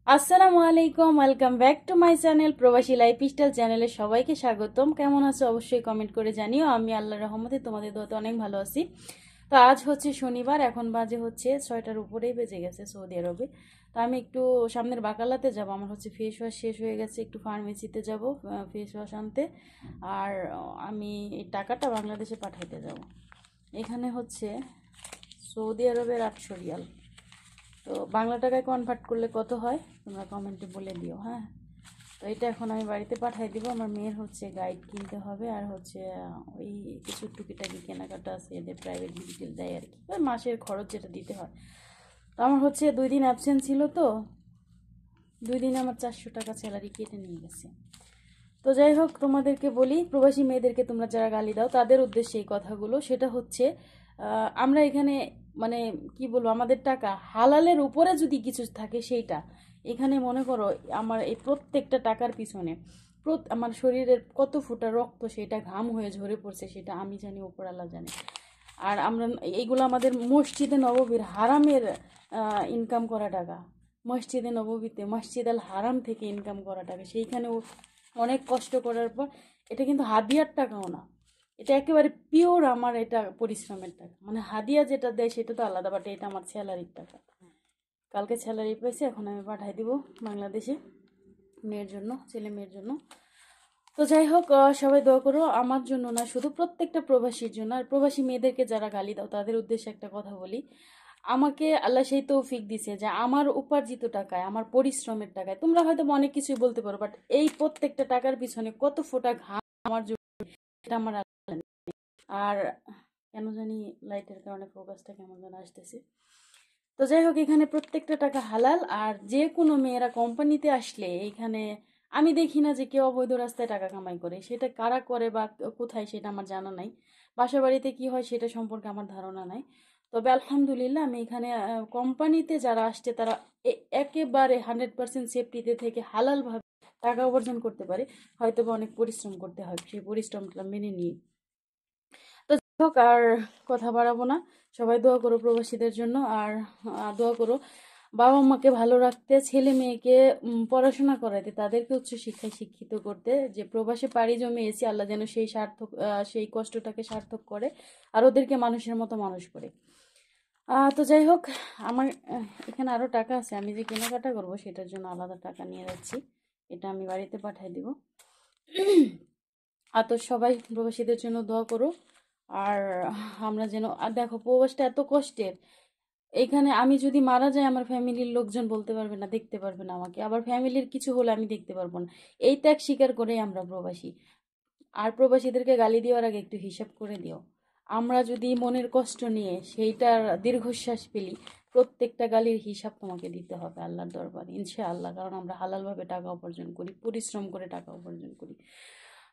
আসসালামু আলাইকুম, welcome back to my channel প্রবাসী লাইফস্টাইল চ্যানেলে সবাইকে স্বাগতম। কেমন আছো অবশ্যই কমেন্ট করে জানিও। আমি আল্লাহর রহমতে তোমাদের দোয়াতে অনেক ভালো আছি। তো আজ হচ্ছে শনিবার, এখন বাজে হচ্ছে 6টার উপরেই বেজে গেছে সৌদি আরবে। তো আমি একটু সামনের বাকালাতে যাব, আমার হচ্ছে ফেস ওয়াশ শেষ হয়ে গেছে, একটু ফার্মেসিতে যাব ফেস ওয়াশ আনতে। আর আমি এই টাকাটা বাংলাদেশে পাঠাইতে যাব। এখানে হচ্ছে সৌদি আরবের 800 রিয়াল। তো বাংলা টাকায় কনভার্ট করলে কত হয় তোমরা কমেন্টে বলে দিও, হ্যাঁ। তো এটা এখন আমি বাড়িতে পাঠিয়ে দিব। আমার মেয়ের হচ্ছে গাইড কিনতে হবে, আর হচ্ছে ওই কিছু টুকিটাকি কেনাকাটা আছে, এদের প্রাইভেট মেডিকেল দেয় আর কি, ওই মাসের খরচ যেটা দিতে হয়। তো আমার হচ্ছে 2 দিন অ্যাবসেন্ট ছিল, তো 2 দিনে আমার 400 টাকা স্যালারি কেটে নিয়ে গেছে। তো যাই হোক, তোমাদেরকে বলি, প্রবাসী মেয়েদেরকে তোমরা যারা গালি দাও তাদের উদ্দেশ্যে এই কথাগুলো। সেটা হচ্ছে আমরা এখানে মানে কি বলবো, আমাদের টাকা হালালের উপরে যদি কিছু থাকে সেইটা এখানে মনে করো, আমার এই প্রত্যেকটা টাকার পিছনে আমার শরীরের কত ফোঁটা রক্ত, সেটা ঘাম হয়ে ঝরে পড়ছে, সেটা আমি জানি, উপরআল্লাহ জানে। আর আমরা এইগুলো আমাদের মসজিদে নববীর হারামের ইনকাম করা টাকা, মসজিদে নববীতে মসজিদ আল হারাম থেকে ইনকাম করা টাকা, সেইখানেও অনেক কষ্ট করার পর। এটা কিন্তু হাদিয়ার টাকাও না, এটা একেবারে পিওর আমার এটা পরিশ্রমের টাকা। মানে হাদিয়া যেটা দেয় সেটা তো আলাদা, বাট এটা আমার স্যালারির টাকা। কালকে স্যালারি পেয়েছি, এখন আমি পাঠাই দিব বাংলাদেশে মেয়ের জন্য, ছেলে মেয়ের জন্য। তো যাই হোক, সবাই দোয়া করো আমার জন্য না, শুধু প্রত্যেকটা প্রবাসীর জন্য। আর প্রবাসী মেয়েদেরকে যারা গালি দাও তাদের উদ্দেশ্যে একটা কথা বলি। আমাকে আল্লাহ সেই তৌফিক দিছে যে আমার উপার্জিত টাকায়, আমার পরিশ্রমের টাকায়, তোমরা হয়তো অনেক কিছুই বলতে পারো, বাট এই প্রত্যেকটা টাকার পিছনে কত ফোঁটা ঘাম আমার জন্য, এটা আমার আল্লাহ জানে। আর কেন জানি লাইটের কারণে ফোকাসটা কেমন যেন আসতেছে। তো যাই হোক, এখানে প্রত্যেকটা টাকা হালাল। আর যে কোনো মেয়েরা কোম্পানিতে আসলে এখানে আমি দেখি না যে কেউ অবৈধ রাস্তায় টাকা কামাই করে, সেটা কারা করে বা কোথায় সেটা আমার জানা নাই। বাসা বাড়িতে কি হয় সেটা সম্পর্কে আমার ধারণা নাই। তবে আলহামদুলিল্লাহ, আমি এখানে কোম্পানিতে যারা আসছে তারা একেবারে 100% সেফটিতে থেকে হালালভাবে টাকা উপার্জন করতে পারে। হয়তো বা অনেক পরিশ্রম করতে হয়, সেই পরিশ্রমটা মেনে নিয়ে। তো যাই হোক, আর কথা বাড়াবো না। সবাই দোয়া করো প্রবাসীদের জন্য। আর দোয়া করো বাবা মাকে ভালো রাখতে, ছেলে মেয়েকে পড়াশোনা করাতে, তাদেরকে উচ্চ শিক্ষায় শিক্ষিত করতে। যে প্রবাসে পাড়ি জমে এসে আল্লাহ যেন সেই সার্থক সেই কষ্টটাকে সার্থক করে, আর ওদেরকে মানুষের মতো মানুষ করে। তো যাই হোক, আমার এখানে আরো টাকা আছে, আমি যে কেনাকাটা করবো সেটার জন্য আলাদা টাকা নিয়ে যাচ্ছি। এটা আমি বাড়িতে পাঠিয়ে দিব। আর তো সবাই প্রবাসীদের জন্য দোয়া করো। আর আমরা যেন, আর দেখো প্রবাসটা এত কষ্টের। এখানে আমি যদি মারা যাই, আমার ফ্যামিলির লোকজন বলতে পারবে না, দেখতে পারবে না আমাকে, আবার ফ্যামিলির কিছু হলে আমি দেখতে পারবো না। এই ত্যাগ স্বীকার করেই আমরা প্রবাসী। আর প্রবাসীদেরকে গালি দেওয়ার আগে একটু হিসাব করে দিও। আমরা যদি মনের কষ্ট নিয়ে সেইটার দীর্ঘশ্বাস ফেলি, প্রত্যেকটা গালির হিসাব তোমাকে দিতে হবে আল্লাহর দরবারে ইনশাআল্লাহ, কারণ আমরা হালালভাবে টাকা উপার্জন করি, পরিশ্রম করে টাকা উপার্জন করি।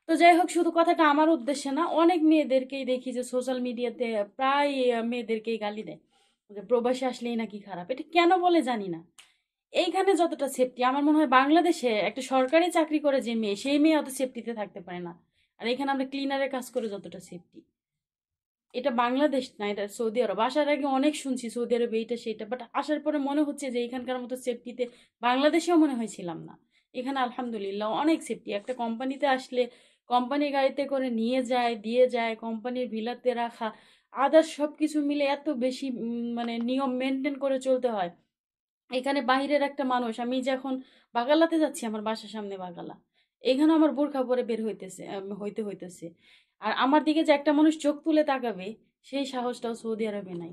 তো যাই হোক, শুধু কথাটা আমার উদ্দেশ্যে না, অনেক মেয়েদেরকেই দেখি যে সোশ্যাল মিডিয়াতে প্রায় মেয়েদেরকেই গালি দেয় যে প্রবাসে আসলেই নাকি খারাপ। এটা কেন বলে জানি না। এইখানে যতটা সেফটি, আমার মনে হয় বাংলাদেশে একটা সরকারি চাকরি করে যে মেয়ে, সেই মেয়ে অত সেফটিতে থাকতে পারে না। আর এখানে আমরা ক্লিনারের কাজ করে যতটা সেফটি, এটা বাংলাদেশ না, এটা সৌদি আরব। আসার আগে অনেক শুনছি সৌদি আরবে এইটা সেইটা, বাট আসার পরে মনে হচ্ছে যে এখানকার মতো সেফটিতে বাংলাদেশেও মনে হয়েছিলাম না। এখানে আলহামদুলিল্লাহ অনেক সেফটি। একটা কোম্পানিতে আসলে কোম্পানি গাড়িতে করে নিয়ে যায়, দিয়ে যায়, কোম্পানির ভিলাতে রাখা, আদার্স সব কিছু মিলে এত বেশি মানে নিয়ম মেনটেন করে চলতে হয়। এখানে বাহিরের একটা মানুষ, আমি যখন বাগালাতে যাচ্ছি, আমার বাসার সামনে বাগালা, এখানে আমার বোরখা পরে বের হইতেছে, হইতেছে। আর আমার দিকে যে একটা মানুষ চোখ তুলে তাকাবে, সেই সাহসটাও সৌদি আরবে নাই।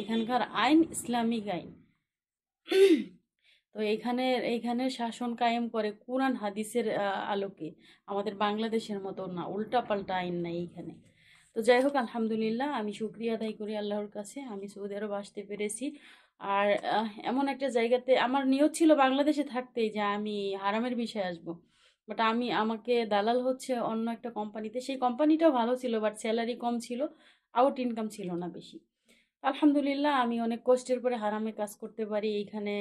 এখানকার আইন ইসলামিক আইন। তো এখানে এখানে শাসন কায়েম করে কোরআন হাদিসের আলোকে। আমাদের বাংলাদেশের মতো না, উল্টা পাল্টা আইন নাই এইখানে। তো যাই হোক, আলহামদুলিল্লাহ, আমি শুক্রিয়া আদায় করি আল্লাহর কাছে, আমি সৌদি আরব আসতে পেরেছি। আর এমন একটা জায়গাতে আমার নিয়ত ছিল বাংলাদেশে থাকতেই, যে আমি হারামের বিষয়ে আসবো। বাট আমাকে দালাল হচ্ছে অন্য একটা কোম্পানিতে, সেই কোম্পানিটাও ভালো ছিল, বাট স্যালারি কম ছিল, আউট ইনকাম ছিল না বেশি। আলহামদুলিল্লাহ, আমি অনেক কষ্টের পরে হারামে কাজ করতে পারি এইখানে।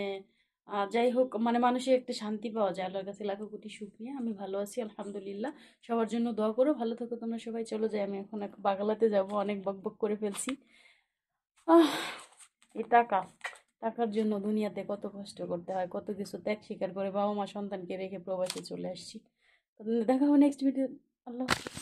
যাই হোক, মানে মানুষের একটা শান্তি পাওয়া যায়, আল্লাহর কাছে লাখো কোটি শুকরিয়া। আমি ভালো আছি আলহামদুলিল্লাহ। সবার জন্য দোয়া করো, ভালো থাকো তোমরা সবাই। চলো যাই, আমি এখন বাগালাতে যাব, অনেক বক বক করে ফেলছি। আহ এই টাকা টাকার জন্য দুনিয়াতে কত কষ্ট করতে হয়, কত কিছু ত্যাগ স্বীকার করে বাবা মা সন্তানকে রেখে প্রবাসে চলে আসছি। তো দেখা হবে নেক্সট ভিডিও। আল্লাহ হাফেজ।